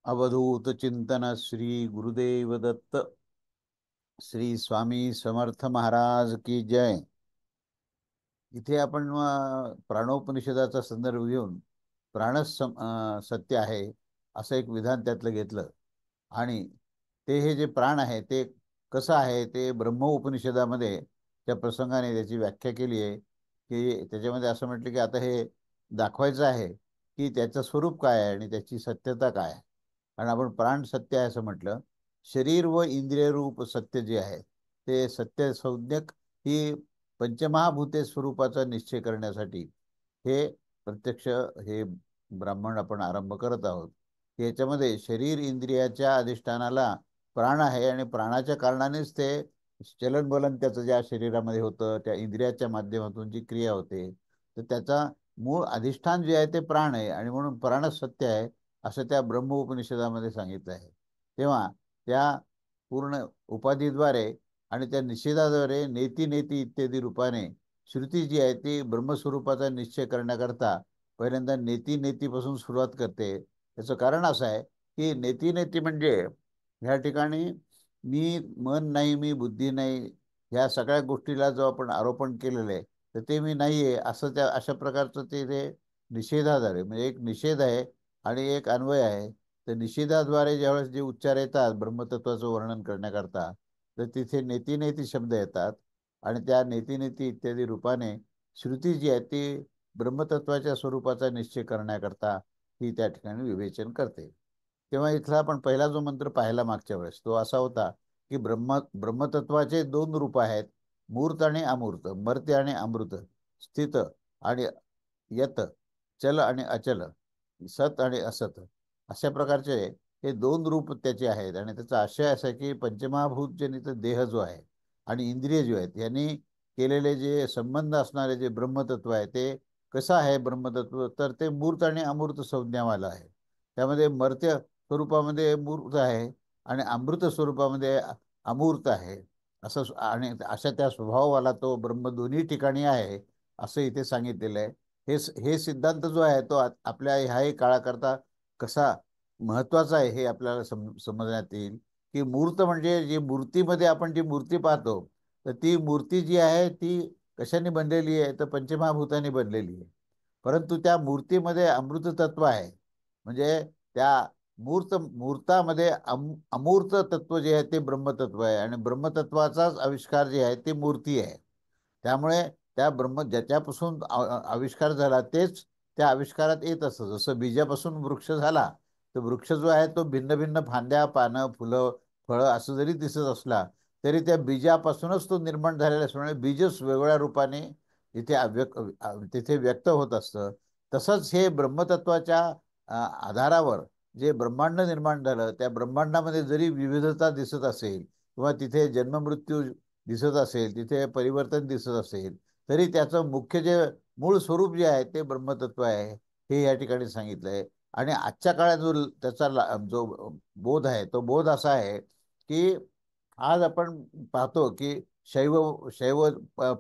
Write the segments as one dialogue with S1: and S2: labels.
S1: अवधूत चिंतन श्री गुरुदेव दत्त श्री स्वामी समर्थ महाराज की जय। इथे आपण प्राणोपनिषदाचा संदर्भ घेऊन सत्य आहे असं एक विधान त्यातलं घेतलं आणि ते हे जे प्राण आहे ते कसं आहे ते ब्रह्म उपनिषदामध्ये त्या प्रसंगाने त्याची व्याख्या केली आहे की त्याच्यामध्ये असं म्हटलं की आता हे दाखवायचं आहे की त्याचं स्वरूप काय आहे आणि त्याची सत्यता काय आहे. कारण आपण प्राण सत्य आहे असं म्हटलं, शरीर व इंद्रिय रूप सत्य जे आहे ते सत्य संज्ञक ही पंचमहाभूते स्वरूपाचा निश्चय करण्यासाठी हे प्रत्यक्ष हे ब्राह्मण आपण आरंभ करत आहोत. याच्यामध्ये शरीर इंद्रियाच्या अधिष्ठानाला प्राण आहे आणि प्राणाच्या कारणानेच ते चलनवलन त्याचं ज्या शरीरामध्ये होतं त्या इंद्रियाच्या माध्यमातून जी क्रिया होते तर त्याचा मूळ अधिष्ठान जे आहे ते प्राण आहे आणि म्हणून प्राणच सत्य आहे असं त्या ब्रह्म उपनिषदामध्ये सांगितलं आहे. तेव्हा त्या पूर्ण उपाधीद्वारे आणि त्या निषेधाद्वारे नेती नेती इत्यादी रूपाने श्रुती जी आहे ती ब्रह्मस्वरूपाचा निश्चय करण्याकरता पहिल्यांदा नेती नेतीपासून सुरुवात करते. याचं कारण असं आहे की नेती नेती म्हणजे ह्या ठिकाणी मी मन नाही, मी बुद्धी नाही, ह्या सगळ्या गोष्टीला जो आपण आरोपण केलेलं आहे तर ते मी नाही आहे असं त्या अशा प्रकारचं ते निषेधाद्वारे म्हणजे एक निषेध आहे आणि एक अन्वय आहे. तर निषेधाद्वारे ज्यावेळेस जे उच्चार येतात ब्रह्मतत्वाचं वर्णन करण्याकरता तर तिथे नेती नेती शब्द येतात आणि त्या नेती नेती इत्यादी रूपाने श्रुती जी आहे ती ब्रह्मतत्वाच्या स्वरूपाचा निश्चय करण्याकरता ही त्या ठिकाणी विवेचन करते. तेव्हा इथला आपण पहिला जो मंत्र पाहिला मागच्या वेळेस तो असा होता की ब्रह्मतत्वाचे दोन रूप आहेत, मूर्त आणि अमूर्त, मर्त्य आणि अमृत, स्थित आणि यत, चल आणि अचल, सत आणि असत, अशा प्रकारचे हे दोन रूप त्याचे आहेत. आणि त्याचा आशय असा आहे की पंचमहाभूत जनित देह जो आहे आणि इंद्रिय जो आहेत यांनी केलेले जे संबंध असणारे जे ब्रह्मतत्व आहे ते कसं आहे ब्रह्मतत्व, तर ते मूर्त आणि अमूर्त संज्ञावाला आहे. त्यामध्ये मर्त्य स्वरूपामध्ये मूर्त आहे आणि अमृत स्वरूपामध्ये अमूर्त आहे. आणि अशा त्या स्वभावाला तो ब्रह्म दोन्ही ठिकाणी आहे असं इथे सांगितलेलं आहे. हे सिद्धांत जो आहे तो आपल्या ह्याही काळाकरता कसा महत्वाचा आहे हे आपल्याला समजण्यात येईल की मूर्त म्हणजे जी मूर्तीमध्ये आपण जी मूर्ती पाहतो तर ती मूर्ती जी आहे ती कशाने बनलेली आहे तर पंचमहाभूताने बनलेली आहे. परंतु त्या मूर्तीमध्ये अमृत तत्व आहे. म्हणजे त्या मूर्तामध्ये अमूर्त तत्व जे आहे ते ब्रह्मतत्व आहे आणि ब्रह्मतत्वाचाच आविष्कार जे आहे ते मूर्ती आहे. त्यामुळे त्या ज्याच्यापासून आविष्कार झाला तेच त्या आविष्कारात येत असतं. जसं बीजापासून वृक्ष झाला तर वृक्ष जो आहे तो भिन्न भिन्न फांद्या, पानं, फुलं, फळं असं जरी दिसत असला तरी त्या बीजापासूनच तो निर्माण झालेला असल्यामुळे बीजच वेगवेगळ्या रूपाने तिथे व्यक्त होत असतं. तसंच हे ब्रह्मतत्वाच्या आधारावर जे ब्रह्मांड निर्माण झालं त्या ब्रह्मांडामध्ये जरी विविधता दिसत असेल किंवा तिथे जन्ममृत्यू दिसत असेल, तिथे परिवर्तन दिसत असेल, तरी त्याचं मुख्य जे मूळ स्वरूप जे आहे ते ब्रह्मतत्व आहे हे या ठिकाणी सांगितलं आहे. आणि आजच्या काळात जो बोध आहे तो बोध असा आहे की आज आपण पाहतो की शैव शैव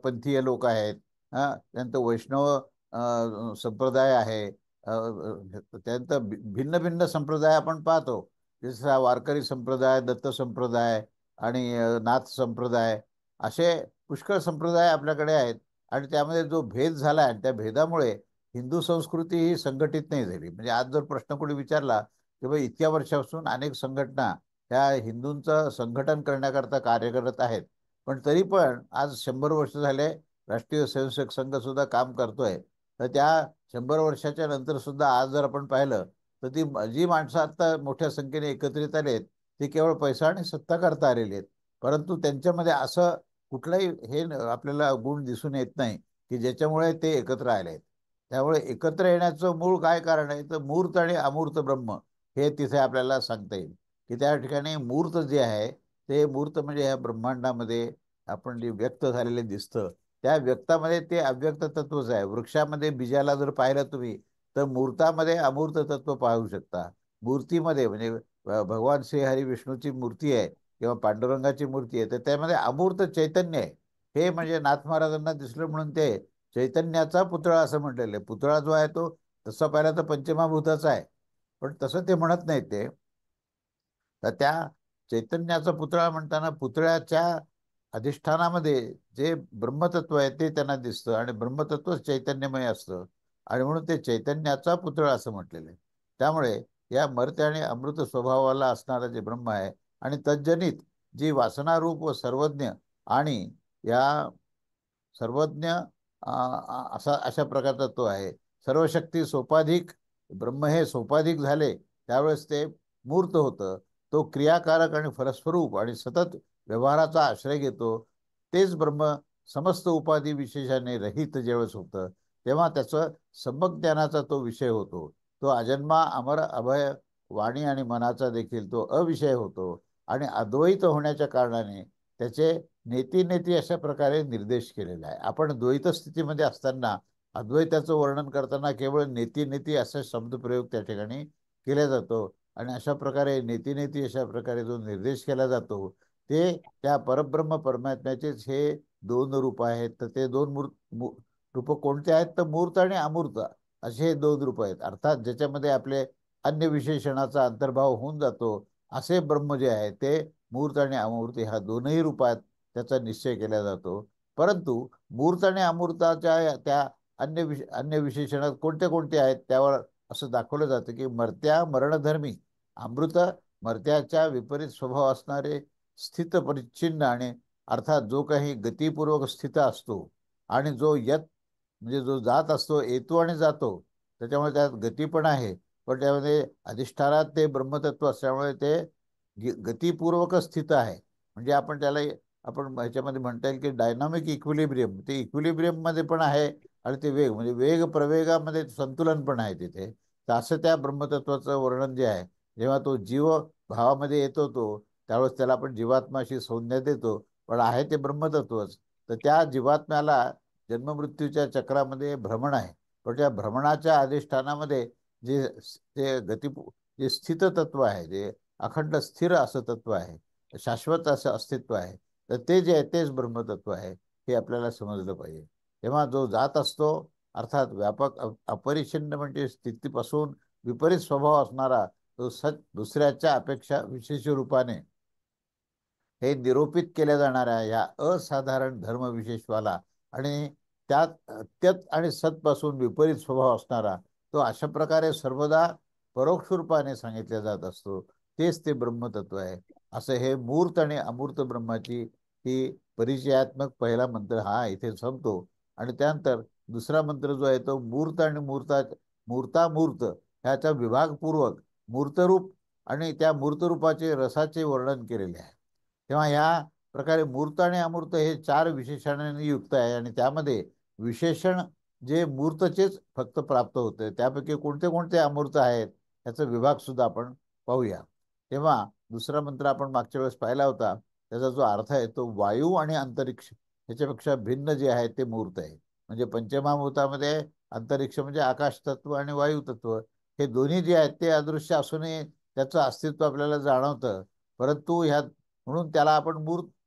S1: पंथीय लोक आहेत, त्यानंतर वैष्णव संप्रदाय आहे, त्यानंतर भिन्न भिन्न संप्रदाय आपण पाहतो. जसा वारकरी संप्रदाय, दत्त संप्रदाय आणि नाथ संप्रदाय असे पुष्कळ संप्रदाय आपल्याकडे आहेत. आणि त्यामध्ये जो भेद झाला आहे त्या भेदामुळे हिंदू संस्कृती ही संघटित नाही झाली. म्हणजे आज जर प्रश्न कोणी विचारला की बाबा इतक्या वर्षापासून अनेक संघटना ह्या हिंदूंचं संघटन करण्याकरता कार्य करत आहेत, पण तरी पण आज 100 वर्ष झाले राष्ट्रीय स्वयंसेवक संघ सुद्धा काम करतोय. तर त्या 100 वर्षाच्या नंतर सुद्धा आज जर आपण पाहिलं तर ती जी माणसं आता मोठ्या संख्येने एकत्रित आलेत ते केवळ पैसा आणि सत्ता करता आलेले आहेत. परंतु त्यांच्यामध्ये असं कुठलाही आपल्याला गुण दिसून येत नाही की ज्याच्यामुळे ते एकत्र आले आहेत. त्यामुळे एकत्र येण्याचं मूळ काय कारण आहे तर मूर्त आणि अमूर्त ब्रह्म हे तिथे आपल्याला सांगता येईल. की त्या ठिकाणी मूर्त जे आहे ते मूर्त म्हणजे ह्या ब्रह्मांडामध्ये आपण जे व्यक्त झालेले दिसतं त्या व्यक्तामध्ये ते अव्यक्त तत्वच आहे. वृक्षामध्ये बीजाला जर पाहिलं तुम्ही तर मूर्तामध्ये अमूर्त तत्व पाहू शकता. मूर्तीमध्ये म्हणजे भगवान श्री हरी विष्णूची मूर्ती आहे किंवा पांडुरंगाची मूर्ती आहे तर त्यामध्ये अमूर्त चैतन्य आहे. हे म्हणजे नाथ महाराजांना दिसलं म्हणून ते चैतन्याचा पुतळा असं म्हटलेलं आहे. पुतळा जो आहे तो तसा पाहिला तर पंचमहाभूताचा आहे, पण तसं ते म्हणत नाहीत ते. तर त्या चैतन्याचा पुतळा म्हणताना पुतळ्याच्या अधिष्ठानामध्ये जे ब्रह्मतत्व आहे ते त्यांना दिसतं आणि ब्रह्मतत्वच चैतन्यमय असतं आणि म्हणून ते चैतन्याचा पुतळा असं म्हटलेलं आहे. त्यामुळे या मर्त्य आणि अमृत स्वभावाला असणारं जे ब्रह्म आहे आणि तज्जनित जी वासनारूप व सर्वज्ञ आणि या सर्वज्ञ अशा प्रकारचा तो आहे. सर्वशक्ती सोपाधिक ब्रह्म हे सोपाधिक झाले त्यावेळेस ते मूर्त होतं. तो क्रियाकारक आणि फलस्वरूप आणि सतत व्यवहाराचा आश्रय घेतो. तेच ब्रह्म समस्त उपाधी विशेषाने रहित ज्यावेळेस होतं तेव्हा त्याचं सम्यक तो विषय होतो. तो अजन्मा अमर अभय वाणी आणि मनाचा देखील तो अविषय होतो आणि अद्वैत होण्याच्या कारणाने त्याचे नेती नेती अशा प्रकारे निर्देश केलेला आहे. आपण द्वैत स्थितीमध्ये असताना अद्वैताचं वर्णन करताना केवळ नेती नेती असा शब्दप्रयोग त्या ठिकाणी केला जातो आणि अशा प्रकारे नेती नेती अशा प्रकारे जो निर्देश केला जातो ते त्या परब्रह्म परमात्म्याचेच हे दोन रूप आहेत. तर ते दोन रूप कोणते आहेत तर मूर्त आणि अमूर्त असे हे दोन रूप आहेत. अर्थात ज्याच्यामध्ये आपले अन्य विशेषणाचा अंतर्भाव होऊन जातो असे ब्रह्म जे आहे ते मूर्त आणि अमूर्त ह्या दोनही रूपात त्याचा निश्चय केला जातो. परंतु मूर्त आणि अमूर्ताच्या त्या अन्य विशेषणात कोणते कोणते आहेत त्यावर असं दाखवलं जातं की मर्त्या मरणधर्मी अमृत मर्त्याच्या विपरीत स्वभाव असणारे स्थित परिच्छिन्न आणि अर्थात जो काही गतिपूर्वक स्थित असतो आणि जो म्हणजे जो जात असतो येतो आणि जातो त्याच्यामुळे त्यात गती पण आहे. पण त्यामध्ये अधिष्ठानात ते ब्रह्मतत्व असल्यामुळे ते गतिपूर्वक स्थित आहे. म्हणजे आपण ह्याच्यामध्ये म्हणता येईल की डायनामिक इक्विलिब्रियम ते इक्विलिब्रियम मध्ये पण आहे आणि ते वेग म्हणजे वेग प्रवेगामध्ये संतुलन पण आहे तिथे. तर असं त्या ब्रह्मतत्वाचं वर्णन जे आहे जेव्हा तो जीव भावामध्ये येतो त्यावेळेस त्याला आपण जीवात्माशी संज्ञा देतो पण आहे ते ब्रह्मतत्वच. तर त्या जीवात्म्याला जन्ममृत्यूच्या चक्रामध्ये भ्रमण आहे पण त्या भ्रमणाच्या अधिष्ठानामध्ये जे ते जे स्थित तत्व आहे जे अखंड स्थिर असं तत्व आहे शाश्वत असं अस्तित्व आहे तर ते जे आहे तेच ब्रह्मतत्व आहे हे आपल्याला समजलं पाहिजे. तेव्हा जो जात असतो अर्थात व्यापक अपरिच्छिन्न म्हणजे स्थितीपासून विपरीत स्वभाव असणारा तो दुसऱ्याच्या अपेक्षा विशेष रूपाने हे निरूपित केल्या जाणाऱ्या या असाधारण धर्मविशेषवाला आणि त्यात त्यत आणि सतपासून विपरीत स्वभाव असणारा तो अशा प्रकारे सर्वदा परोक्ष रूपाने सांगितले जात असतो. तेच ते ब्रह्मतत्व आहे. असं हे मूर्त आणि अमूर्त ब्रह्माची ही परिचयात्मक पहिला मंत्र हा इथे संपतो आणि त्यानंतर दुसरा मंत्र जो आहे तो मूर्त आणि मूर्तामूर्त ह्याचा विभागपूर्वक मूर्तरूप आणि त्या मूर्तरूपाचे रसाचे वर्णन केलेले आहे. तेव्हा ह्या प्रकारे मूर्त आणि अमूर्त हे चार विशेषणांनी युक्त आहे आणि त्यामध्ये विशेषण जे मूर्तचेच फक्त प्राप्त होते त्यापैकी कोणते कोणते अमूर्त आहेत याचा विभाग सुद्धा आपण पाहूया. तेव्हा दुसरा मंत्र आपण मागच्या वेळेस पाहिला होता त्याचा जो अर्थ आहे तो वायू आणि अंतरिक्ष ह्याच्यापेक्षा भिन्न जे आहे ते मूर्त आहे. म्हणजे पंचमहाभूतामध्ये अंतरिक्ष म्हणजे आकाश तत्व आणि वायू तत्व हे दोन्ही जे आहेत ते अदृश्य असूनही त्याचं अस्तित्व आपल्याला जाणवतं. परंतु ह्या म्हणून त्याला आपण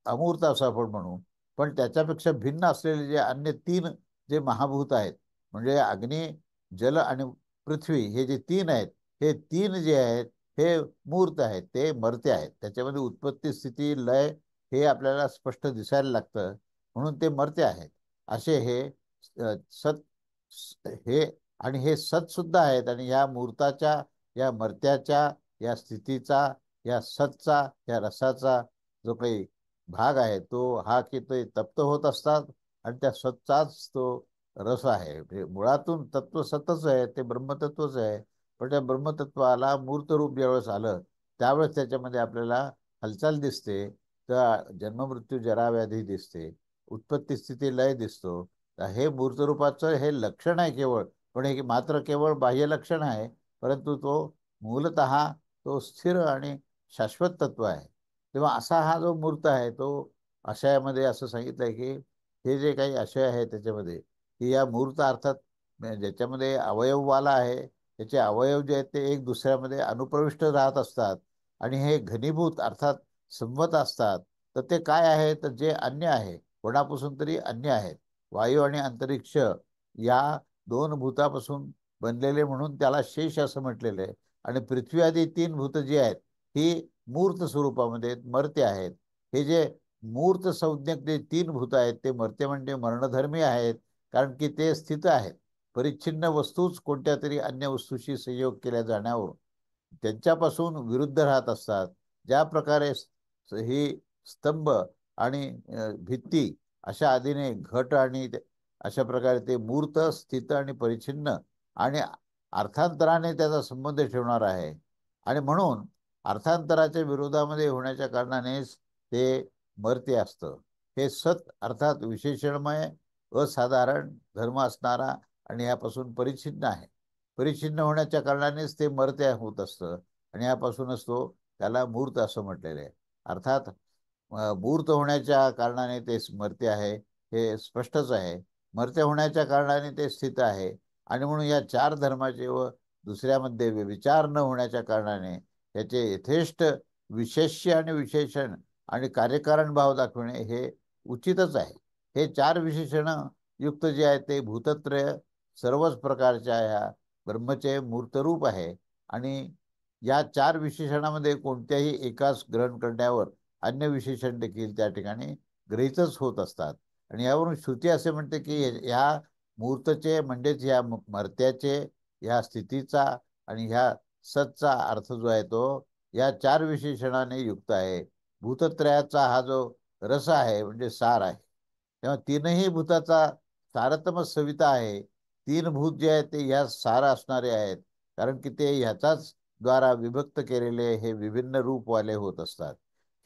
S1: अमूर्त असं आपण म्हणू. पण त्याच्यापेक्षा भिन्न असलेले जे अन्य तीन जे महाभूत आहेत म्हणजे अग्नी जल आणि पृथ्वी हे जे तीन आहेत हे तीन जे आहेत हे मूर्त आहेत ते मर्त्य आहेत. त्याच्यामध्ये उत्पत्ती स्थिती लय हे आपल्याला स्पष्ट दिसायला लागतं म्हणून ते मर्त्य आहेत. असे हे सत हे आणि हे सत सुद्धा आहेत आणि या मूर्ताच्या या मर्त्याच्या या स्थितीचा या सतचा या रसाचा जो काही भाग आहे तो हा की ते तप्त होत असतात आणि त्या सतचाच तो रस आहे. म्हणजे मुळातून तत्व सतच आहे ते ब्रह्मतत्वच आहे. पण त्या ब्रह्मतत्वाला मूर्त रूप ज्यावेळेस आलं त्यावेळेस त्याच्यामध्ये आपल्याला हालचाल दिसते. तर जन्ममृत्यू जराव्याधी दिसते उत्पत्ती स्थिती लय दिसतो. तर हे मूर्तरूपाचं हे लक्षण आहे केवळ पण हे मात्र केवळ बाह्य लक्षण आहे परंतु तो मूलतः तो स्थिर आणि शाश्वत तत्व आहे. तेव्हा असा हा जो मूर्त आहे तो आशयामध्ये असं सांगितलंय की हे जे काही आशय आहे त्याच्यामध्ये की या मूर्त अर्थात ज्याच्यामध्ये अवयववाला आहे त्याचे अवयव जे आहेत ते एक दुसऱ्यामध्ये अनुप्रविष्ट राहत असतात आणि हे घनीभूत अर्थात संवत असतात. तर ते काय आहे तर जे अन्य आहे कोणापासून तरी अन्य आहेत. वायू आणि अंतरिक्ष या दोन भूतापासून बनलेले म्हणून त्याला शेष असं म्हटलेलं आहे आणि पृथ्वी आदी तीन भूत जी आहेत ही मूर्त स्वरूपामध्ये मर्त्य आहेत. हे जे मूर्त संज्ञक जे 3 भूत आहेत ते मर्त्य म्हणजे मरणधर्मी आहेत, कारण की ते स्थित आहेत. परिच्छिन्न वस्तूच कोणत्या तरी अन्य वस्तूशी संयोग केल्या जाण्यावर त्यांच्यापासून विरुद्ध राहत असतात. ज्या प्रकारे ही स्तंभ आणि भित्ती अशा आधीने घट आणि अशा प्रकारे ते मूर्त, स्थित आणि परिच्छिन्न आणि अर्थांतराने त्याचा संबंध ठेवणार आहे. आणि म्हणून अर्थांतराच्या विरोधामध्ये होण्याच्या कारणानेच ते मर्त्य असतं. हे सत अर्थात विशेषणमय असाधारण धर्म असणारा आणि यापासून परिच्छिन्न आहे. परिच्छिन्न होण्याच्या कारणानेच ते मर्त्य होत असतं आणि यापासूनच त्याला मूर्त असं म्हटलेलं आहे. अर्थात मूर्त होण्याच्या कारणाने ते मर्त्य आहे हे स्पष्टच आहे. मर्त्य होण्याच्या कारणाने ते स्थित आहे आणि म्हणून या 4 धर्माचे व दुसऱ्यामध्ये विचार न होण्याच्या कारणाने त्याचे यथेष्ट विशेष्य आणि विशेषण आणि कार्यकारण भाव दाखवणे हे उचितच आहे. हे 4 विशेषण युक्त जे आहे ते भूतत्रय सर्वच प्रकारच्या ह्या ब्रह्मचे मूर्तरूप आहे आणि या 4 विशेषणामध्ये कोणत्याही एकाच ग्रहण करण्यावर अन्य विशेषण देखील त्या ठिकाणी गृहीतच होत असतात. आणि यावरून श्रुती असे म्हणते की ह्या मूर्तचे म्हणजेच ह्या मर्त्याचे, ह्या स्थितीचा आणि ह्या सतचा अर्थ जो आहे तो या 4 विशेषणाने युक्त आहे. भूतत्रयाचा हा जो रस आहे म्हणजे सार आहे. तेव्हा तीनही भूताचा सारतम सविता आहे. 3 भूत जे आहेत ते ह्या सार असणारे आहेत, कारण की ते ह्याचाच द्वारा विभक्त केलेले हे विभिन्न रूपवाले होत असतात.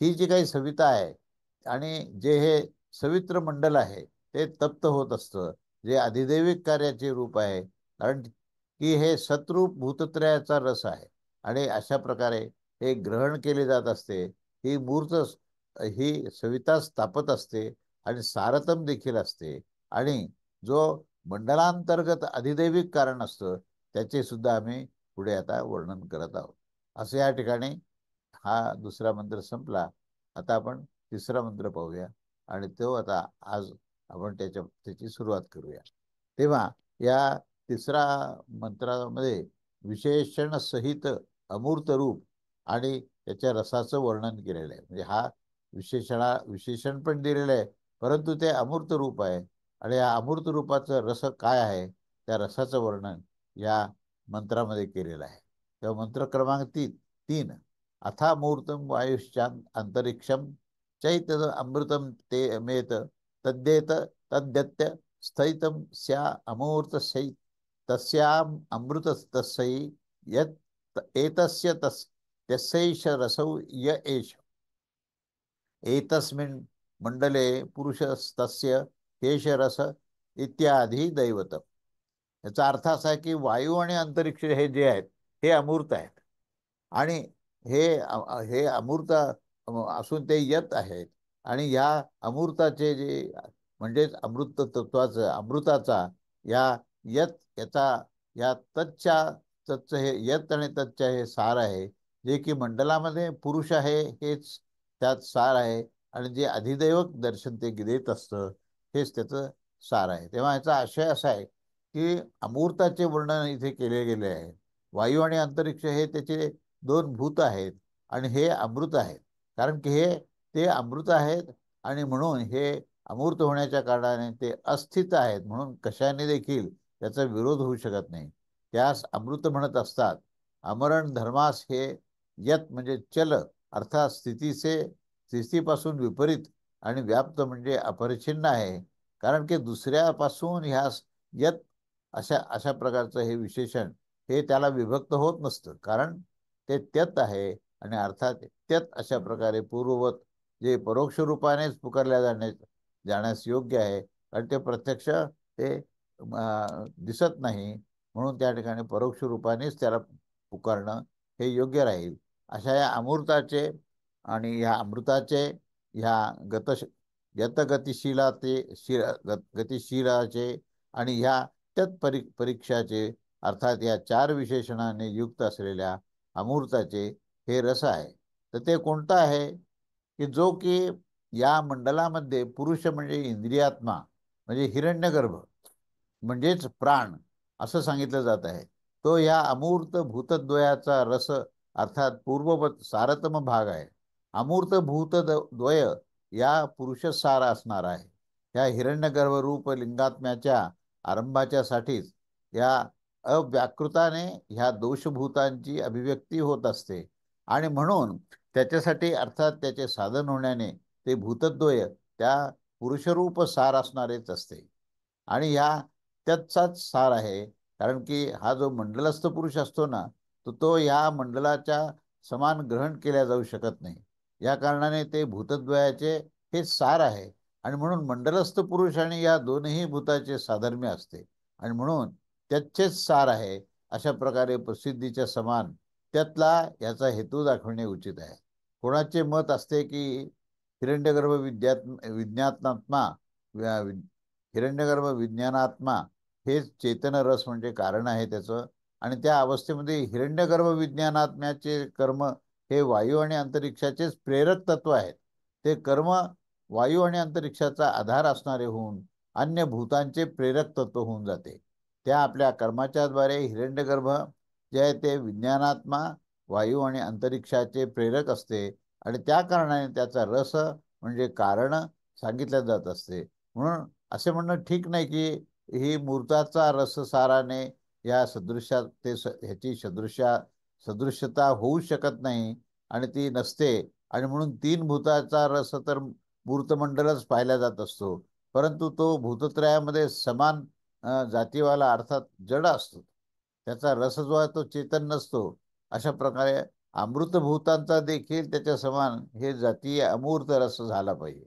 S1: ही जी काही सविता आहे आणि जे हे सवित्र मंडल आहे ते तप्त होत असतं, जे अधिदैविक कार्याचे रूप आहे, कारण की हे सतरूप भूतत्रयाचा रस आहे आणि अशा प्रकारे हे ग्रहण केले जात असते. ही मूर्त ही सविता स्थापत असते आणि सारतम देखील असते आणि जो मंडलांतर्गत अधिदैविक कारण असतं त्याचे सुद्धा आम्ही पुढे आता वर्णन करत आहोत. असं या ठिकाणी हा दुसरा मंत्र संपला. आता आपण तिसरा मंत्र पाहूया आणि तो आता आज आपण त्याची सुरुवात करूया. तेव्हा या तिसरा मंत्रामध्ये विशेषण सहित अमूर्त रूप आणि त्याच्या रसाचं वर्णन केलेलं आहे. म्हणजे हा विशेषण पण दिलेलं आहे, परंतु ते अमूर्त रूप आहे आणि या अमूर्त रूपाचं रस काय आहे त्या रसाचं वर्णन या मंत्रामध्ये केलेलं आहे. तेव्हा मंत्र क्रमांक 3 अथामूर्तम वायुश्चान अंतरिक्षम चैत अमृतम ते मेत तद्देत तद्यत्य स्थैतम स्या अमूर्त सै तस्याम अमृत तस्यै यत् एतस्य तस्यैष रसौ य एष एतस्मिन् मंडले पुरुषस्तस्य केशरस इत्यादी दैवत. याचा अर्थ असा आहे की वायू आणि अंतरिक्ष हे जे आहेत हे अमूर्त आहेत आणि हे अमूर्त असून ते यत आहेत आणि ह्या अमूर्ताचे जे म्हणजेच अमृत तत्वाचं अमृताचा या यत याचा या तच्च्या हे यत आणि तच्च्या हे सार आहे, जे की मंडलामध्ये पुरुष आहे हेच त्यात सार आहे आणि जे अधिदैवक दर्शन ते देत असतं हेच त्याचं सार आहे. तेव्हा याचा आशय असा आहे की अमूर्ताचे वर्णन इथे केले गेले आहे. वायू आणि अंतरिक्ष हे त्याचे 2 भूत आहेत आणि हे अमृत आहेत, कारण की हे ते अमृत आहेत आणि म्हणून हे अमूर्त होण्याच्या कारणाने ते अस्थित आहेत, म्हणून कशाने देखील त्याचा विरोध होऊ शकत नाही. त्यास अमृत म्हणत असतात. अमरण धर्मास हे यत म्हणजे चल अर्थात स्थितीपासून विपरीत आणि व्याप्त म्हणजे अपरिच्छिन्न आहे, कारण की दुसऱ्यापासून ह्यास यत अशा अशा प्रकारचं हे विशेषण हे त्याला विभक्त होत नसतं, कारण ते त्यत आहे आणि अर्थात त्यत अशा प्रकारे पूर्ववत जे परोक्ष रूपानेच पुकारल्या जाण्यास योग्य आहे, कारण ते प्रत्यक्ष ते दिसत नाही, म्हणून त्या ठिकाणी परोक्ष रूपानेच त्याला पुकारणं हे योग्य राहील. अशा या अमृताचे आणि ह्या अमृताचे ह्या गतिशीलाचे आणि ह्या परीक्षाचे अर्थात या 4 विशेषणाने युक्त असलेल्या अमूर्ताचे हे रस आहे. तर ते कोणतं आहे की जो की या मंडलामध्ये पुरुष म्हणजे इंद्रियात्मा म्हणजे हिरण्यगर्भ म्हणजेच प्राण असं सांगितलं जात आहे. तो या अमूर्त भूतद्वयाचा रस अर्थात पूर्ववत सारतम भाग आहे. अमूर्त भूत द्वय या पुरुष सार असणार आहे. या हिरण्यगर्भ रूप लिंगात्म्याच्या आरंभाच्या साठीच या अव्याकृताने ह्या दोषभूतांची अभिव्यक्ती होत असते आणि म्हणून त्याच्यासाठी अर्थात त्याचे साधन होण्याने ते भूतद्वय त्या पुरुषरूप सार असणारेच असते. आणि ह्या त्याचाच सार आहे. कारण की हा जो मंडलस्थ पुरुष असतो ना, तो ह्या मंडलाच्या समान ग्रहण केल्या जाऊ शकत नाही. या कारणाने ते भूतद्वयाचे हे सार आहे आणि म्हणून मंडलस्थ पुरुष आणि या दोन्ही भूताचे साधर्म्य असते आणि म्हणून त्याचेच सार आहे. अशा प्रकारे प्रसिद्धीच्या समान त्यातला याचा हेतू दाखवणे उचित आहे. कोणाचे मत असते की हिरण्यगर्भ विज्ञानात्मा हिरण्यगर्भ विज्ञानात्मा हेच चेतन रस म्हणजे कारण आहे त्याचं. आणि त्या अवस्थेमध्ये हिरण्यगर्भ विज्ञानात्म्याचे कर्म हे वायू आणि अंतरिक्षाचेच प्रेरक तत्व आहेत. ते कर्म वायू आणि अंतरिक्षाचा आधार असणारे होऊन अन्य भूतांचे प्रेरक तत्व होऊन जाते. त्या आपल्या कर्माच्या द्वारे हिरण्यगर्भ जे आहे ते विज्ञानात्मा वायू आणि अंतरिक्षाचे प्रेरक असते आणि त्या कारणाने त्याचा रस म्हणजे कारण सांगितलं जात असते. म्हणून असे म्हणणं ठीक नाही की ही मूर्ताचा रससाराने या सदृश्या ह्याची सदृश्यता होऊ शकत नाही आणि ती नसते आणि म्हणून तीन भूताचा रस तर मूर्तमंडलच पाहिला जात असतो. परंतु तो भूतत्रयामध्ये समान जातीवाला अर्थात जड असतो. त्याचा रस जो आहे तो चेतन नसतो. अशा प्रकारे अमृतभूतांचा देखील त्याच्या समान हे जातीय अमूर्त रस झाला पाहिजे.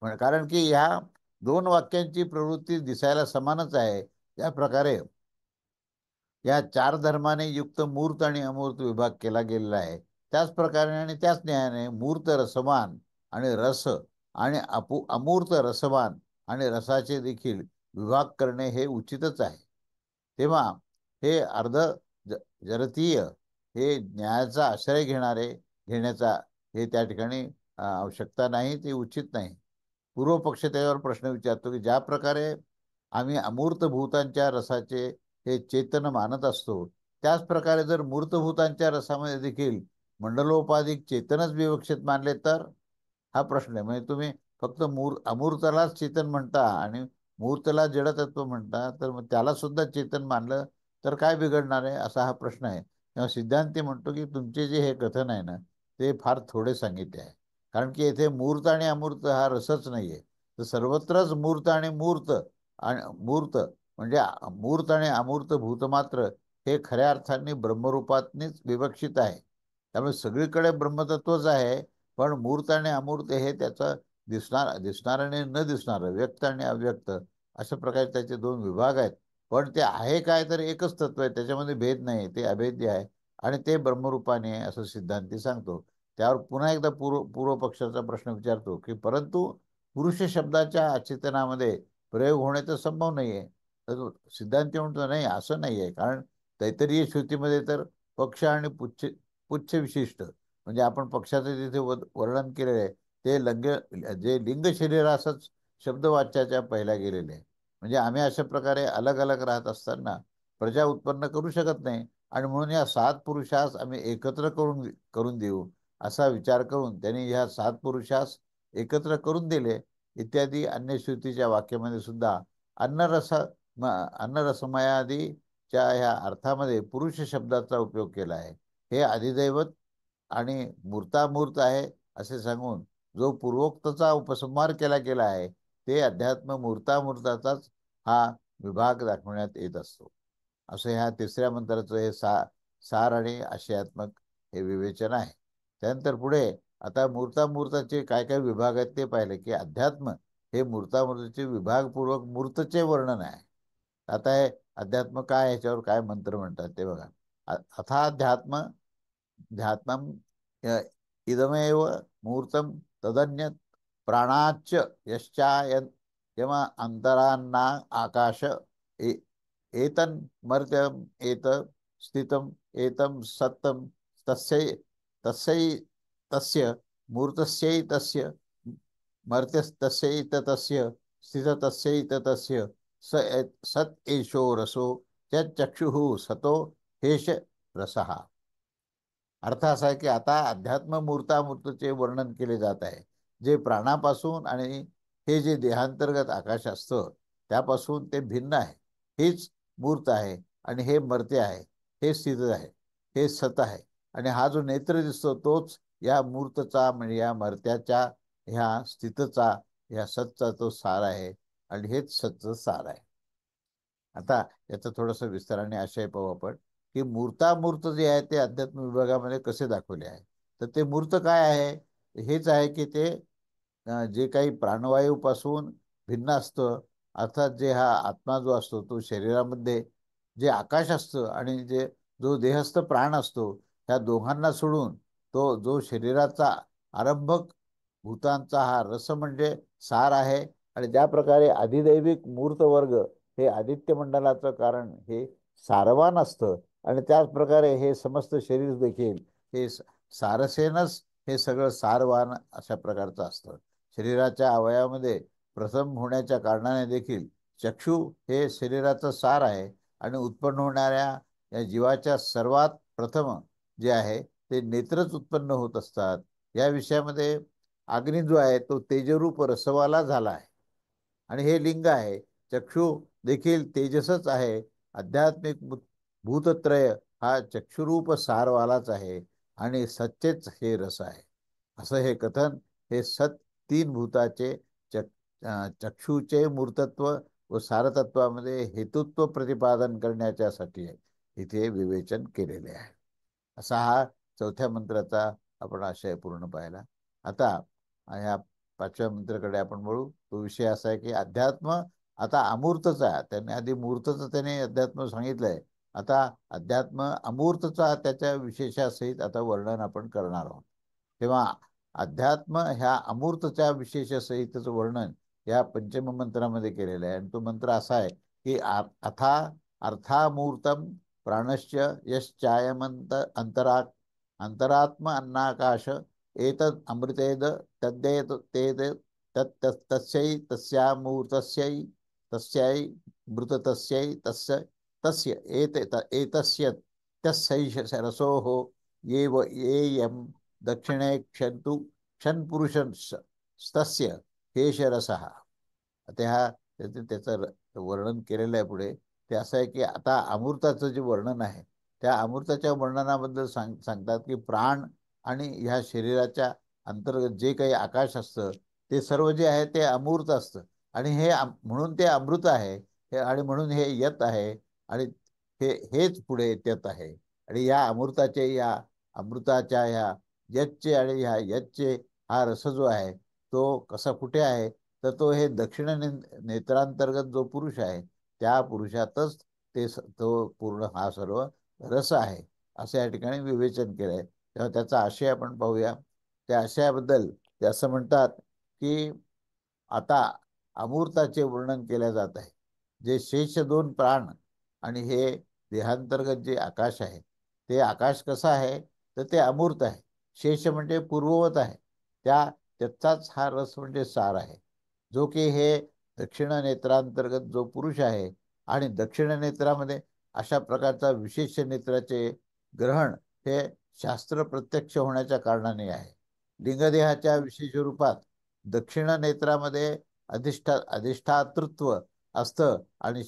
S1: पण कारण की ह्या दोन वाक्यांची प्रवृत्ती दिसायला समानच आहे. त्या प्रकारे या चार धर्माने युक्त मूर्त आणि अमूर्त विभाग केला गेलेला आहे. त्याच प्रकारे आणि त्याच न्यायाने मूर्त रसवान आणि रस आणि अमूर्त रसवान आणि रसाचे देखील विभाग करणे हे उचितच आहे. तेव्हा हे जरतीय हे न्यायाचा आश्रय घेण्याचा हे त्या ठिकाणी आवश्यकता नाही, ते उचित नाही. पूर्व पक्ष त्याच्यावर प्रश्न विचारतो की ज्या प्रकारे आम्ही अमूर्त भूतांच्या रसाचे हे चेतन मानत असतो, त्याच प्रकारे जर मूर्तभूतांच्या रसामध्ये देखील मंडलोपाधिक चेतनच विवक्षित मानले तर हा प्रश्न आहे. म्हणजे तुम्ही फक्त अमूर्तालाच चेतन म्हणता आणि मूर्तला जडतत्व म्हणता, तर मग त्याला सुद्धा चेतन मानलं तर काय बिघडणार आहे, असा हा प्रश्न आहे. तेव्हा सिद्धांती म्हणतो की तुमचे जे हे कथन आहे ना, ते फार थोडे सांगितले आहे. कारण की येथे मूर्त आणि अमूर्त हा रसच नाहीये. तर सर्वत्रच मूर्त आणि मूर्त म्हणजे मूर्त आणि अमूर्त भूत मात्र हे खऱ्या अर्थाने ब्रह्मरूपातनीच विवक्षित आहे. त्यामुळे सगळीकडे ब्रह्मतत्वच आहे. पण मूर्त आणि अमूर्त हे त्याचं दिसणार आणि न दिसणार, व्यक्त आणि अव्यक्त अशा प्रकारे त्याचे दोन विभाग आहेत. पण ते आहे काय तर एकच तत्व आहे, त्याच्यामध्ये भेद नाही, ते अभेद्य आहे आणि ते ब्रह्मरूपाने आहे असं सिद्धांती सांगतो. त्यावर पुन्हा एकदा पूर्व पक्षाचा प्रश्न विचारतो की परंतु पुरुष शब्दाच्या अचेतनामध्ये प्रयोग होण्याचा संभव नाहीये. तर सिद्धांती म्हणतो नाही, असं नाहीये. कारण तैत्तरीय श्रुतीमध्ये तर पक्ष आणि पुच्छ विशिष्ट म्हणजे आपण पक्षाचं तिथे वर्णन केलेलं आहे ते जे लिंग शरीरासच शब्दवाच्याच्या पहिल्या गेलेले आहे. म्हणजे आम्ही अशा प्रकारे अलग अलग राहत असताना प्रजा उत्पन्न करू शकत नाही आणि म्हणून या सात पुरुषास आम्ही एकत्र करून करून देऊ असा विचार करून त्यांनी ह्या सात पुरुषास एकत्र करून दिले. इत्यादी अन्य श्रुतीच्या वाक्यामध्ये सुद्धा अन्नरस अन्नरसमयादीच्या ह्या अर्थामध्ये पुरुष शब्दाचा उपयोग केला आहे. हे अधिदैवत आणि मूर्तामूर्त आहे असे सांगून जो पूर्वोक्तचा उपसंहार केला गेला आहे ते अध्यात्म मूर्तामूर्ताचाच हा विभाग दाखवण्यात येत असतो. असं ह्या तिसऱ्या मंत्राचं हे सार आणि आशयात्मक हे विवेचन आहे. त्यानंतर पुढे आता मूर्तामूर्ताचे काय काय विभाग आहेत ते पाहिले की अध्यात्म हे मूर्तामूर्ताचे विभागपूर्वक मूर्तचे वर्णन आहे. आता हे अध्यात्म काय, ह्याच्यावर काय मंत्र म्हणतात ते बघा. अथाध्यात्म ध्यात्मम इदमेव मूर्तम तदन्य प्राणाच यम अंतरान्ना आकाश एतन मर्त्यम एत स्थितम एतम सत्तम तस्य तस्य तस्य मूर्तस्यैतस्य मर्त्यस्तस्यैतस्य स्थिततस्यैतस्य सत एषो रसो चक्षुः सतो हेष रसः. अर्थ असा आहे की आता अध्यात्म मूर्तामूर्तचे वर्णन केले जात आहे, जे प्राणापासून आणि हे जे देहांतर्गत आकाश असतं त्यापासून ते भिन्न आहे. हेच मूर्त आहे आणि हे मर्त्य आहे, हे स्थित आहे, हे सत आहे. आणि हा जो नेत्र दिसतो तोच या मूर्तचा म्हणजे या मर्त्याच्या ह्या स्थितचा ह्या सतचा तो सार आहे आणि हेच सतचं सार आहे. आता याचा थोडंसं विस्ताराने आशय पाहू आपण की मूर्तामूर्त जे आहे ते अध्यात्म विभागामध्ये कसे दाखवले आहे. तर ते मूर्त काय आहे, हेच आहे की ते जे काही प्राणवायूपासून भिन्न असतं, अर्थात जे हा आत्मा जो असतो तो शरीरामध्ये जे आकाश असतं आणि जे जो देहस्थ प्राण असतो ह्या दोघांना सोडून तो जो शरीराचा आरंभक भूतांचा हा रस म्हणजे सार आहे. आणि ज्या प्रकारे अधिदैविक मूर्त वर्ग हे आदित्य मंडलाचं कारण हे सारवान असतं आणि त्याच प्रकारे हे समस्त शरीर देखील हे सारसेनच हे सगळं सारवान अशा प्रकारचं असतं. शरीराच्या अवयवामध्ये प्रथम होण्याच्या कारणाने देखील चक्षु हे शरीराचं सार आहे आणि उत्पन्न होणाऱ्या या जीवाच्या सर्वात प्रथम जे आहे ते नेत्रच उत्पन्न होत असतात. या विषयामध्ये अग्नी जो आहे तो तेजरूप रसवाला झाला आहे आणि हे लिंग आहे. चक्षु देखील तेजसच आहे. आध्यात्मिक भूतत्रय हा चक्षुरूप सारवालाच आहे आणि सच्चेच हे रस आहे. असं हे कथन हे सत तीन भूताचे चक्षुचे मूर्तत्व व सारतत्वामध्ये हेतुत्व प्रतिपादन करण्याच्यासाठी इथे विवेचन केलेले आहे. असा हा चौथ्या मंत्राचा आपण आशय पूर्ण पाहिला. आता ह्या पाचव्या मंत्राकडे आपण वळू. तो विषय असा आहे की अध्यात्म आता अमूर्तच आहे. त्याने आधी मूर्तच त्याने अध्यात्म सांगितलंय. आता अध्यात्म अमूर्तचा त्याच्या विशेषासहित आता वर्णन आपण करणार आहोत. तेव्हा अध्यात्म ह्या अमूर्तच्या विशेषासहितच वर्णन या पंचम मंत्रामध्ये केलेलं आहे. आणि तो मंत्र असा आहे की अथा अर्थामूर्तम प्राणश्च यश्चायमंत अंतरात्म अन्नाकाश एतद अमृतेद तद्देत तेद तस्यै तस्यामूर्तस्यै तस्यै मृततस्यै तस्य तस्य एतस्य तस्यै रसोः येयं दक्षिणे क्षन्तु क्षणपुरुषस्तस्य केशरसः. आता त्याचं वर्णन केलेलं आहे पुढे. ते असं आहे की आता अमृताचं जे वर्णन आहे त्या अमृताच्या वर्णनाबद्दल सांगतात की प्राण आणि ह्या शरीराच्या अंतर्गत जे काही आकाश असतं ते सर्व जे आहे ते अमूर्त असतं आणि हे म्हणून ते अमृत आहे. आणि म्हणून हे यत आहे आणि हेच पुढे त्यत आहे. आणि या अमृताचे या अमृताच्या ह्या यतचे आणि ह्या यतचे हा रस जो आहे तो कसा कुठे आहे, तर तो हे दक्षिण नेत्रांतर्गत जो पुरुष आहे त्या पुरुषातच तो पूर्ण हा सर्व रस आहे असं या ठिकाणी विवेचन केलंय. तेव्हा त्याचा आशय आपण पाहूया. त्या आशयाबद्दल ते असं म्हणतात की आता अमूर्ताचे वर्णन केले जात आहे. जे शेष दोन प्राण आणि हे देहांतर्गत जे आकाश आहे ते आकाश कसं आहे, तर ते अमूर्त आहे. शेष म्हणजे पूर्ववत आहे. त्याचाच हा रस म्हणजे सार आहे, जो की हे दक्षिण नेत्रांतर्गत जो पुरुष आहे. आणि दक्षिण नेत्रामध्ये अशा प्रकारचा विशेष नेत्राचे ग्रहण हे शास्त्र प्रत्यक्ष होण्याच्या कारणाने आहे. लिंगदेहाच्या विशेष रूपात दक्षिण नेत्रामध्ये अधिष्ठातृत्व असतं आणि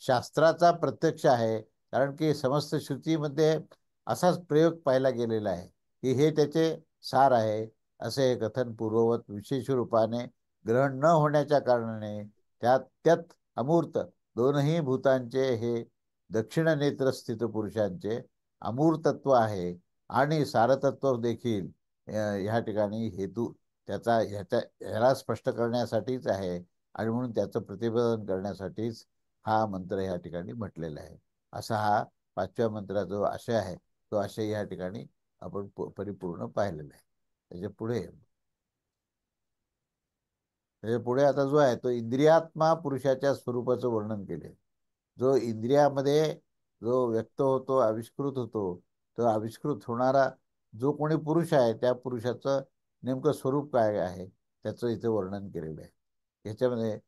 S1: शास्त्राचा प्रत्यक्ष आहे. कारण की समस्त श्रुतीमध्ये असाच प्रयोग पाहिला गेलेला आहे की हे त्याचे सार आहे. असे हे कथन पूर्ववत विशेष रूपाने ग्रहण न होण्याच्या कारणाने त्यात अमूर्त दोनही भूतांचे हे दक्षिण नेत्रस्थित पुरुषांचे अमूर्तत्व आहे. आणि सारतत्व देखील ह्या ठिकाणी हेतू ह्याला स्पष्ट करण्यासाठीच आहे आणि म्हणून त्याचं प्रतिपादन करण्यासाठीच हा मंत्र या ठिकाणी म्हटलेला आहे. असा हा पाचव्या मंत्राचा जो आशय आहे तो आशय या ठिकाणी आपण परिपूर्ण पाहिलेला आहे. त्याच्या पुढे आता जो आहे तो इंद्रियात्मा पुरुषाच्या स्वरूपाचं वर्णन केले. जो इंद्रियामध्ये जो व्यक्त होतो आविष्कृत होतो, तो आविष्कृत होणारा जो कोणी पुरुष आहे त्या पुरुषाचं नेमकं स्वरूप काय आहे त्याचं इथे वर्णन केलेलं आहे. याच्यामध्ये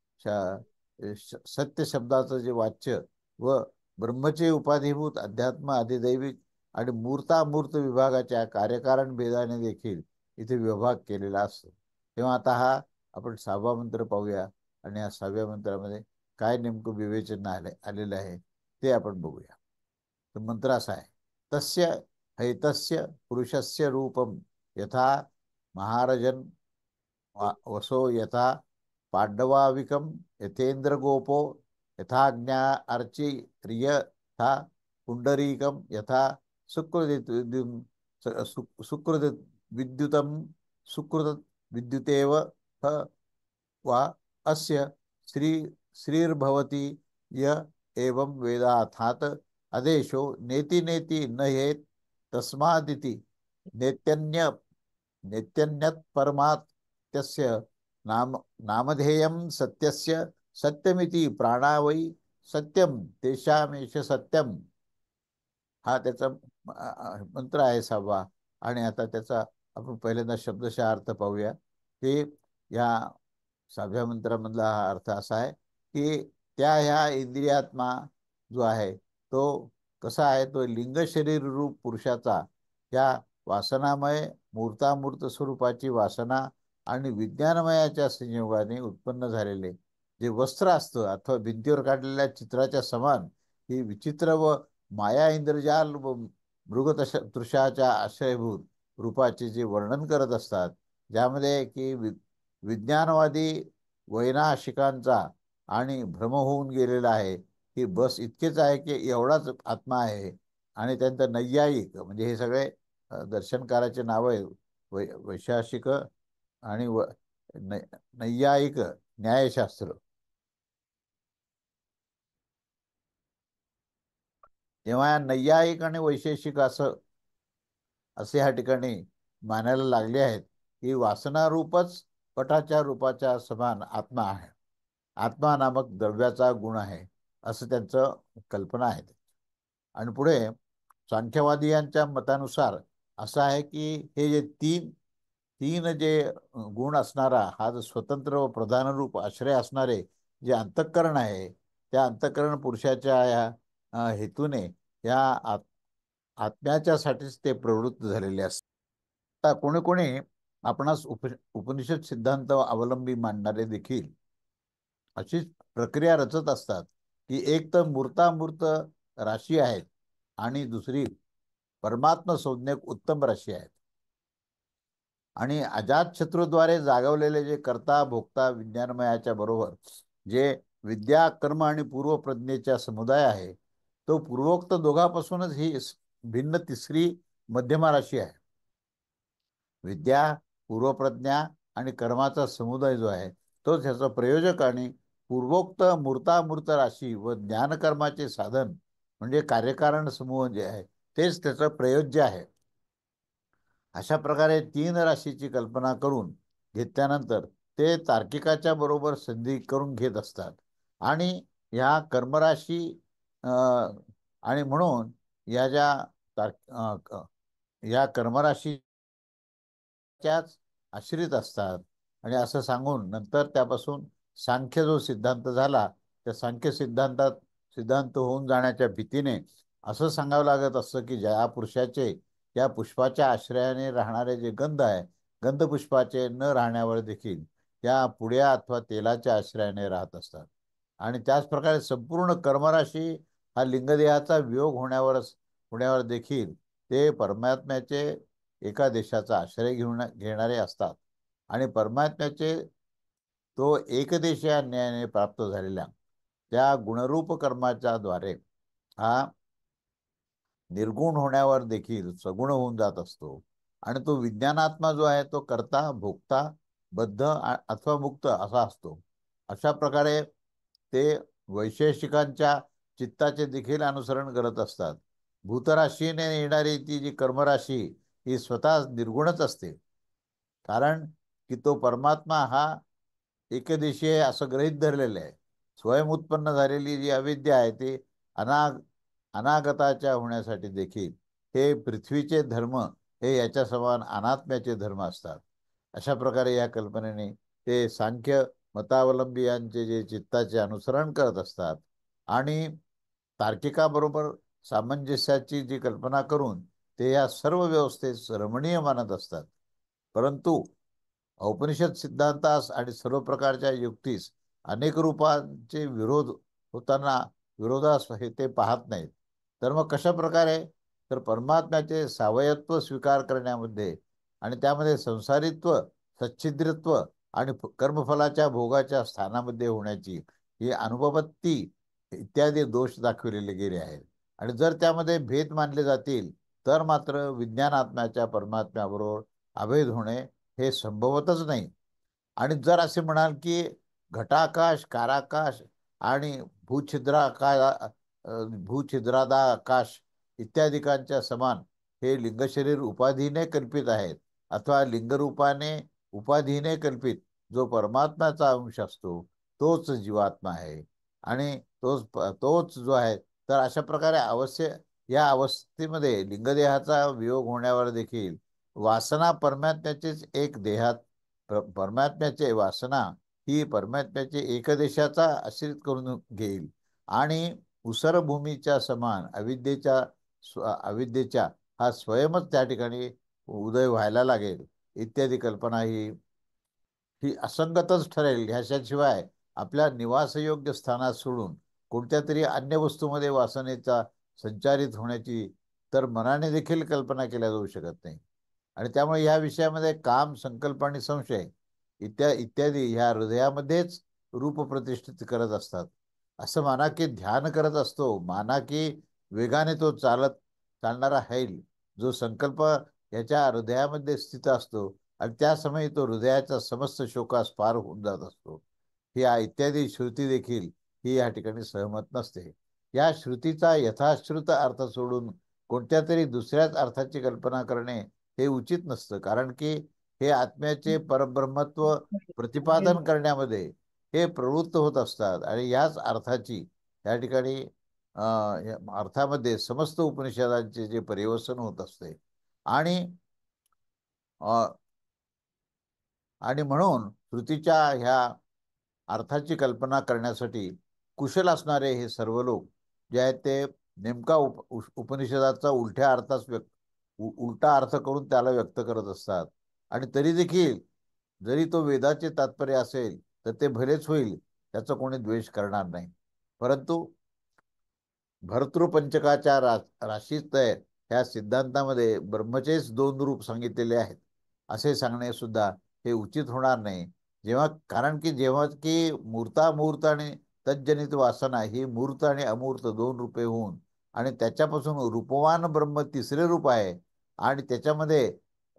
S1: सत्य शब्दाचं जे वाच्य व ब्रह्मचे उपाधिभूत अध्यात्म अधिदैविक आणि मूर्तामूर्त विभागाच्या कार्यकारण भेदाने देखील इथे विभाग केलेला असतो. तेव्हा आता हा आपण 6वा मंत्र पाहूया आणि या 6व्या मंत्रामध्ये काय नेमकं विवेचन आलेलं आहे ते आपण बघूया. तर मंत्र असा आहे, तस्य हैतस्य पुरुषस्य रूपम यथा महारजन वसो यथा पांडवाविकम यथेंद्र गोपो यथाज्ञा अर्चि रिय था पुंडरीकम यथा सुकृत सुकृत विद्युतम सुकृत विद्युतेव वा अस्य श्री श्रीर्भवति य एवं वेदार्थात आदेशो नेति नेति न हेत तस्मादिति नेत्यन्य नेत्यन्यत परमात् तस्य नामधेयं सत्यस्य सत्यमिति प्राणावै सत्यम तेषामेष सत्यम. हा त्याचा मंत्र आहे 6वा. आणि आता त्याचा आपण पहिल्यांदा शब्दशः अर्थ पाहूया की या 6व्या मंत्रामधला हा अर्थ असा आहे की ह्या इंद्रियात्मा जो आहे तो कसा आहे, तो लिंग शरीर रूप पुरुषाचा या वासनामय मूर्तामूर्त स्वरूपाची वासना आणि विज्ञानमयाच्या संयोगाने उत्पन्न झालेले जे वस्त्र असतं अथवा भिंतीवर काढलेल्या चित्राच्या समान ही विचित्र व माया इंद्रजाल व तृषाच्या आश्रयभूत रूपाचे जे वर्णन करत असतात, ज्यामध्ये की विज्ञानवादी वैनाशिकांचा आणि भ्रम होऊन गेलेला आहे की बस इतकेच आहे की एवढाच आत्मा आहे. आणि त्यांचं नैयायिक म्हणजे हे सगळे दर्शनकाराचे नाव आहे, वैशाशिक आणि नैयायिक न्यायशास्त्र. तेव्हा या नैयायिक आणि वैशेषिक असे ह्या ठिकाणी मानायला लागले आहेत की वासनारूपच पटाच्या रूपाच्या समान आत्मा आहे, आत्मा नामक द्रव्याचा गुण आहे, असं त्यांचं कल्पना आहे. आणि पुढे सांख्यवादी यांच्या मतानुसार असं आहे की हे जे तीन तीन जे गुण असणारा हा जो स्वतंत्र व प्रधान रूप आश्रय असणारे जे अंतःकरण आहे, त्या अंतःकरण पुरुषाच्या या हेतूने या आत्म्याच्यासाठीच ते प्रवृत्त झालेले असतात. आता कोणी कोणी आपणास उपनिषद सिद्धांत अवलंबी मानणारे देखील अशीच प्रक्रिया रचत असतात की एक तर मूर्तामूर्त राशी आहेत आणि दुसरी परमात्म संज्ञक उत्तम राशी आहेत. आणि अजातशत्रूद्वारे जागवलेले जे कर्ता भोक्ता विज्ञानमयाच्या बरोबर जे विद्या कर्म आणि पूर्वप्रज्ञेचा समुदाय आहे, तो पूर्वोक्त दोघांपासूनच ही भिन्न तिसरी मध्यमा राशी आहे. विद्या पूर्वप्रज्ञा आणि कर्माचा समुदाय जो आहे तोच ह्याचा प्रयोजक आणि पूर्वोक्त मूर्तामूर्त राशी व ज्ञानकर्माचे साधन म्हणजे कार्यकारण समूह जे आहे तेच त्याचं प्रयोज्य आहे. अशा प्रकारे तीन राशीची कल्पना करून घेतल्यानंतर ते तार्किकाच्या बरोबर संधी करून घेत असतात. आणि ह्या कर्मराशी आणि म्हणून या ज्या या कर्मराशी त्याच आश्रित असतात. आणि असं सांगून नंतर त्यापासून सांख्य जो सिद्धांत झाला त्या सांख्य सिद्धांत होऊन जाण्याच्या भीतीने असं सांगावं लागत असतं की ज्या पुरुषाचे या पुष्पाच्या आश्रयाने राहणारे जे गंध आहे, गंधपुष्पाचे न राहण्यावर देखील त्या पुड्या अथवा तेलाच्या आश्रयाने राहत असतात. आणि त्याच प्रकारे संपूर्ण कर्मराशी हा लिंगदेहाचा वियोग होण्यावर देखील ते परमात्म्याचे एका देशाचा आश्रय घेणारे असतात. आणि परमात्म्याचे तो एकदेशीय न्यायाने प्राप्त झालेल्या त्या गुणरूप कर्माच्या द्वारे हा निर्गुण होण्यावर देखील सगुण होऊन जात असतो. आणि तो विज्ञानात्मा जो आहे तो कर्ता भोक्ता बद्ध अथवा मुक्त असा असतो. अशा प्रकारे ते वैशेषिकांच्या चित्ताचे देखील अनुसरण करत असतात. भूतराशीने येणारी ती जी कर्मराशी ही स्वतः निर्गुणच असते, कारण की तो परमात्मा हा एकदेशीय असं गृहीत धरलेलं आहे. स्वयं उत्पन्न झालेली जी अविद्या आहे ती अनागताच्या होण्यासाठी देखील हे पृथ्वीचे धर्म हे याच्या समान अनात्म्याचे धर्म असतात. अशा प्रकारे या कल्पनेने ते सांख्य मतावलंबी यांचे जे चित्ताचे अनुसरण करत असतात आणि तार्किकाबरोबर सामंजस्याची जी कल्पना करून ते या सर्व व्यवस्थेस रमणीय मानत असतात. परंतु औपनिषद सिद्धांतास आणि सर्व प्रकारच्या युक्तीस अनेक रूपांचे विरोध होताना विरोधास हे ते पाहत नाहीत. तर मग कशा प्रकारे? तर परमात्म्याचे सावयत्व स्वीकार करण्यामध्ये आणि त्यामध्ये संसारित्व, सच्छिद्रत्व आणि कर्मफलाच्या भोगाच्या स्थानामध्ये होण्याची ही अनुपपत्ती इत्यादी दोष दाखविलेले गेले आहेत. आणि जर त्यामध्ये भेद मानले जातील तर मात्र विज्ञानात्म्याच्या परमात्म्याबरोबर अभेद होणे हे संभवतच नाही. आणि जर असे म्हणाल की घटाकाश, काराकाश आणि भूछिद्रादाकाश इत्यादिकांच्या समान हे लिंगशरीर उपाधीने कल्पित आहेत, अथवा लिंगरूपाने उपाधीने कल्पित जो परमात्म्याचा अंश असतो तोच जीवात्मा आहे. आणि तोच जो आहे, तर अशा प्रकारे या अवस्थेमध्ये लिंगदेहाचा वियोग होण्यावर देखील वासना परमात्म्याचेच एक देहात परमात्म्याचे वासना ही परमात्म्याचे एकदेशाचा आश्रित करून घेईल आणि उसरभूमीच्या समान अविद्येच्या हा स्वयंच त्या ठिकाणी उदय व्हायला लागेल इत्यादी कल्पना ही असंगतच ठरेल. ह्याशिवाय आपल्या निवासयोग्य स्थानात सोडून कोणत्या तरी अन्य वस्तूमध्ये वासनेचा संचारित होण्याची तर मनाने देखील कल्पना केल्या जाऊ शकत नाही. आणि त्यामुळे या विषयामध्ये काम, संकल्प आणि संशय इत्यादी ह्या हृदयामध्येच रूप प्रतिष्ठित करत असतात. असं माना की ध्यान करत असतो, माना की वेगाने तो चालणारा हैल जो संकल्प याच्या हृदयामध्ये स्थित असतो आणि त्या समयी तो हृदयाचा समस्त शोकास पार होऊन जात असतो. ही इत्यादी श्रुती देखील ही या ठिकाणी सहमत नसते. या श्रुतीचा यथाश्रुत अर्थ सोडून कोणत्या तरी दुसऱ्याच अर्थाची कल्पना करणे हे उचित नसतं. कारण की हे आत्म्याचे परब्रह्मत्व प्रतिपादन करण्यामध्ये हे प्रवृत्त होत असतात आणि याच अर्थाची या ठिकाणी या अर्थामध्ये समस्त उपनिषदांचे जे परिवसन होत असते. आणि आणि म्हणून श्रुतीच्या ह्या अर्थाची कल्पना करण्यासाठी कुशल असणारे हे सर्व लोक जे आहेत ते नेमका उपनिषदाचा उलटा अर्थ करून त्याला व्यक्त करत असतात. आणि तरी देखील जरी तो वेदाचे तात्पर्य असेल तर ते भलेच होईल, त्याचा कोणी द्वेष करणार नाही. परंतु भर्तृपंचकाच्या राशीत ह्या सिद्धांतामध्ये ब्रह्मचेच दोन रूप सांगितलेले आहेत असे सांगणे सुद्धा हे उचित होणार नाही. कारण की जेव्हा की मूर्तामूर्त आणि तज्जनित वासना ही मूर्त आणि अमूर्त दोन रूपे होऊन आणि त्याच्यापासून रूपवान ब्रह्म तिसरे रूप आहे आणि त्याच्यामध्ये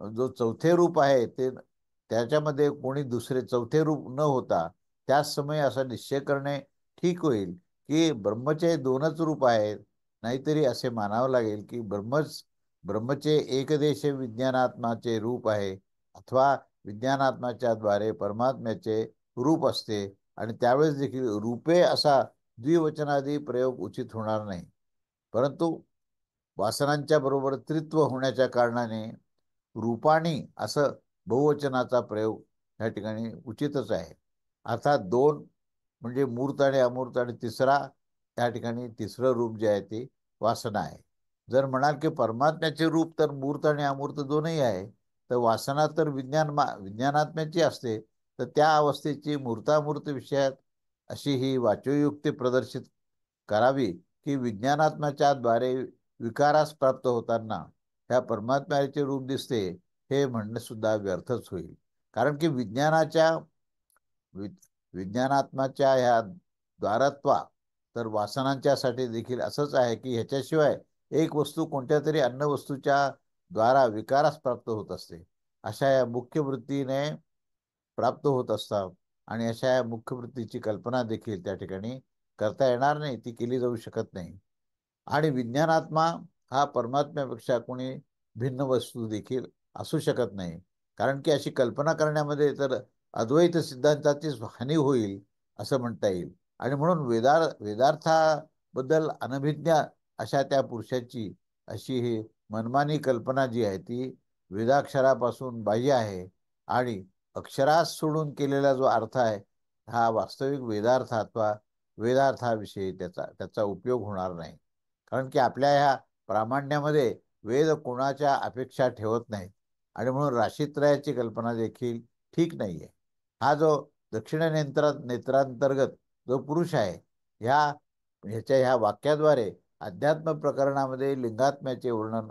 S1: जो चौथे रूप आहे ते त्याच्यामध्ये कोणी दुसरे चौथे रूप न होता त्याच समय असा निश्चय करणे ठीक होईल की ब्रह्मचे दोनच रूप आहेत. नाहीतरी असे मानावं लागेल की ब्रह्मचे एकदेश विज्ञानात्माचे रूप आहे, अथवा विज्ञानात्माच्या द्वारे परमात्म्याचे रूप असते. आणि त्यावेळेस देखील रूपे असा द्विवचनादी प्रयोग उचित होणार नाही. परंतु वासनांच्या बरोबर त्रित्व होण्याच्या कारणाने रूपाणी असं बहुवचनाचा प्रयोग या ठिकाणी उचितच आहे. अर्थात दोन म्हणजे मूर्त आणि अमूर्त, आणि त्या ठिकाणी तिसरं रूप जे आहे ते वासना आहे. जर म्हणाल की परमात्म्याचे रूप तर मूर्त आणि अमूर्त दोनही आहे, तर वासना तर विज्ञानात्म्याची असते, तर त्या अवस्थेची मूर्तामूर्त विषयात अशी ही वाचोयुक्ती प्रदर्शित करावी की विज्ञानात्म्याच्या द्वारे विकारास प्राप्त होताना ह्या परमात्म्याचे रूप दिसते, हे म्हणणे सुद्धा व्यर्थच होईल. कारण की वि विज्ञानात्माच्या ह्या द्वारत्वा तर वासनांच्यासाठी देखील असंच आहे की ह्याच्याशिवाय एक वस्तू कोणत्या तरी अन्य वस्तूच्या द्वारा विकारास प्राप्त होत असते. अशा या मुख्य वृत्तीने प्राप्त होत असतात आणि अशा या मुख्य वृत्तीची कल्पना देखील त्या ठिकाणी करता येणार नाही, ती केली जाऊ शकत नाही. आणि विज्ञानात्मा हा परमात्म्यापेक्षा कोणी भिन्न वस्तू देखील असू शकत नाही. कारण की अशी कल्पना करण्यामध्ये तर अद्वैत सिद्धांताचीच हानी होईल असं म्हणता येईल. आणि म्हणून वेदार्थाबद्दल अनभिज्ञ अशा त्या पुरुषाची अशी ही मनमानी कल्पना जी आहे ती वेदाक्षरापासून बाह्य आहे आणि अक्षरास सोडून केलेला जो अर्थ आहे हा वास्तविक वेदार्थ अथवा वेदार्थाविषयी त्याचा उपयोग होणार नाही. कारण की आपल्या ह्या प्रामाण्यामध्ये वेद कोणाच्या अपेक्षा ठेवत नाहीत आणि म्हणून राशीत्रयाची कल्पना देखील ठीक नाहीये. हा जो दक्षिण नेत्रांतर्गत जो पुरुष आहे, ह्या वाक्याद्वारे अध्यात्म प्रकरणामध्ये लिंगात्म्याचे वर्णन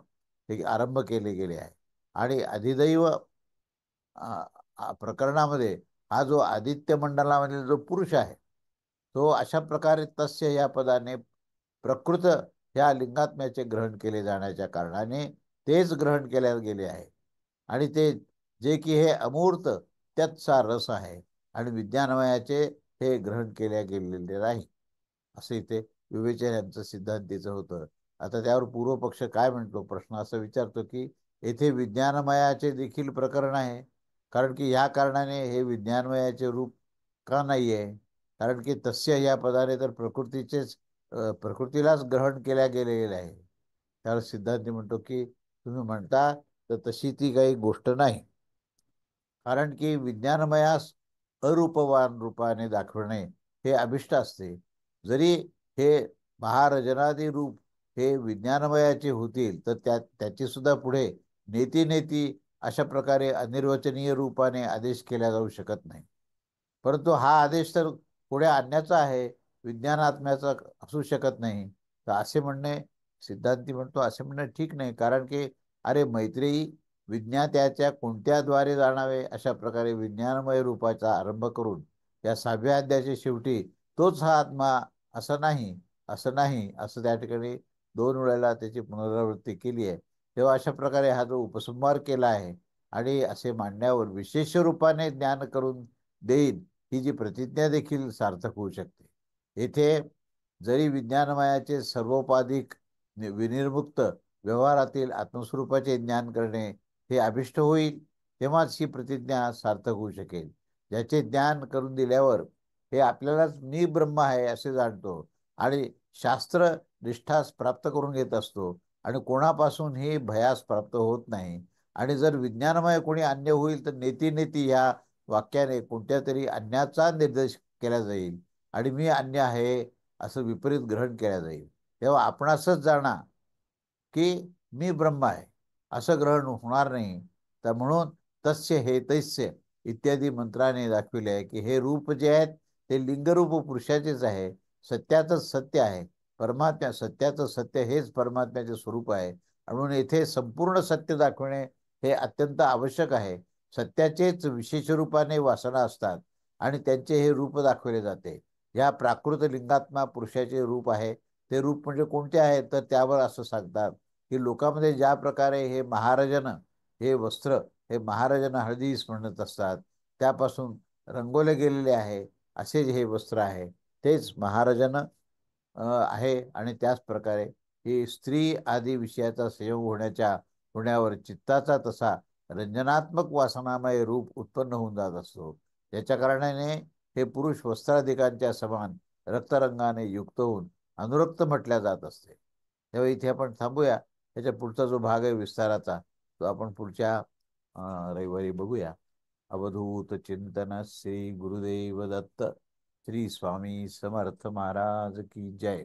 S1: हे आरंभ केले गेले आहे. आणि अधिदैव प्रकरणामध्ये हा जो आदित्य मंडलामधील जो पुरुष आहे, तो अशा प्रकारे तस्य या पदाने प्रकृत ह्या लिंगात्म्याचे ग्रहण केले जाण्याच्या कारणाने तेच ग्रहण केल्या गेले आहे. आणि ते जे की हे अमूर्त त्याचा रस आहे आणि विज्ञानमयाचे हे ग्रहण केल्या गेलेले नाही, असं इथे विवेचन यांचं सिद्धांतीचं होतं. आता त्यावर पूर्वपक्ष काय म्हणतो, प्रश्न असं विचारतो की येथे विज्ञानमयाचे देखील प्रकरण आहे, कारण की ह्या कारणाने हे विज्ञानमयाचे रूप का नाही आहे? कारण की तस्य या पदाने तर प्रकृतीलाच ग्रहण केल्या गेलेले आहे. त्यावर सिद्धांती म्हणतो की तुम्ही म्हणता तर तशी ती काही गोष्ट नाही. कारण की विज्ञानमयास अरूपवान रूपाने दाखवणे हे अभिष्ट असते. जरी हे महारजनादी रूप हे विज्ञानमयाचे होतील तर त्याची सुद्धा पुढे नेती नेती अशा प्रकारे अनिर्वचनीय रूपाने आदेश केला जाऊ शकत नाही. परंतु हा आदेश तर पुढे आणण्याचा आहे, विज्ञानात्म्याचा असू शकत नाही. तर असे म्हणणे, सिद्धांती म्हणतो असे म्हणणे ठीक नाही. कारण की अरे मैत्रेयी, विज्ञात्याच्या कोणत्याद्वारे जाणावे अशा प्रकारे विज्ञानमय रूपाचा आरंभ करून या 6व्या अध्यायाच्या शेवटी तोच हा आत्मा असं नाही, असं नाही, असं त्या ठिकाणी 2 वेळेला त्याची पुनरावृत्ती केली आहे. तेव्हा अशा प्रकारे हा जो उपसंहार केला आहे आणि असे मांडण्यावर विशेष रूपाने ज्ञान करून देईन ही जी प्रतिज्ञा देखील सार्थक होऊ शकते. येथे जरी विज्ञानमयाचे सर्वोपाधिक विनिर्मुक्त व्यवहारातील आत्मस्वरूपाचे ज्ञान करणे हे अभिष्ट होईल, तेव्हाच ही प्रतिज्ञा सार्थक होऊ शकेल. ज्याचे ज्ञान करून दिल्यावर हे आपल्यालाच मी ब्रह्म आहे असे जाणतो आणि शास्त्र निष्ठास प्राप्त करून घेत असतो आणि कोणापासून हे भयास प्राप्त होत नाही. आणि जर विज्ञानमय कोणी अन्य होईल तर नेती नेती या वाक्याने कोणत्या तरी अन्याचा निर्देश केला जाईल आणि मी अन्य आहे असं विपरीत ग्रहण केलं जाईल. तेव्हा आपण असंच जाणा की मी ब्रह्म आहे असं ग्रहण होणार नाही. तर म्हणून तस्य हे तैस्य इत्यादी मंत्राने दाखविले आहे की हे रूप जे आहेत ते लिंगरूप पुरुषाचेच आहे. सत्याचंच सत्य आहे. परमात्म्या सत्याचं सत्य हेच परमात्म्याचे स्वरूप आहे. म्हणून येथे संपूर्ण सत्य दाखवणे हे अत्यंत आवश्यक आहे. सत्याचेच विशेष रूपाने वासना असतात आणि त्यांचे हे रूप दाखवले जाते. या प्राकृत लिंगात्मा पुरुषाचे रूप आहे. ते रूप म्हणजे कोणते आहे तर त्यावर असं सांगतात की लोकांमध्ये ज्या प्रकारे हे महाराजन हे वस्त्र हे महाराजन हळदीस म्हणत असतात, त्यापासून रंगवले गेलेले आहे असे हे वस्त्र आहे, तेच महाराजन आहे. आणि त्याच प्रकारे ही स्त्री आदी विषयाचा संयोग होण्यावर चित्ताचा तसा रंजनात्मक वासनामय रूप उत्पन्न होऊन जात असतो. त्याच्या कारणाने हे पुरुष वस्त्राधिकांच्या समान रक्तरंगाने युक्त होऊन अनुरक्त म्हटल्या जात असते. तेव्हा इथे आपण थांबूया. त्याच्या पुढचा जो भाग आहे विस्ताराचा तो आपण पुढच्या रविवारी बघूया. अवधूत चिंतन श्री गुरुदेव दत्त. श्री स्वामी समर्थ महाराज की जय.